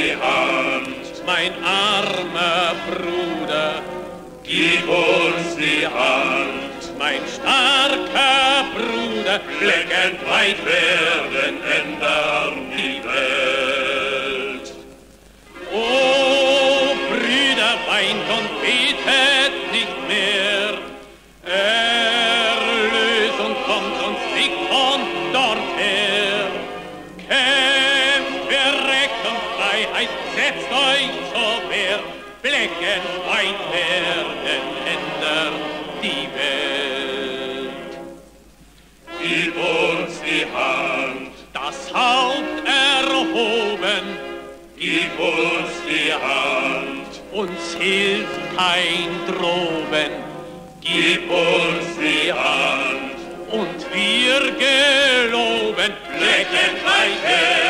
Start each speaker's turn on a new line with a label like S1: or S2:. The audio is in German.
S1: die Hand,
S2: mein armer Bruder.
S1: Gib uns die Hand,
S2: mein starker Bruder.
S1: Fleckend weit werden ändern die Welt.
S2: O Brüder, weint und betet nicht mehr. Erlösung kommt uns nicht von dorther. Kämpft für Recht und Freiheit, setzt euch zur Wehr. Flecken weit werden ändern die Welt.
S1: Gib uns die Hand,
S2: das Haupt erhoben.
S1: Gib uns die Hand,
S2: uns hilft kein Droben.
S1: Gib uns die Hand,
S2: und wir geloben,
S1: Flecken weit werden.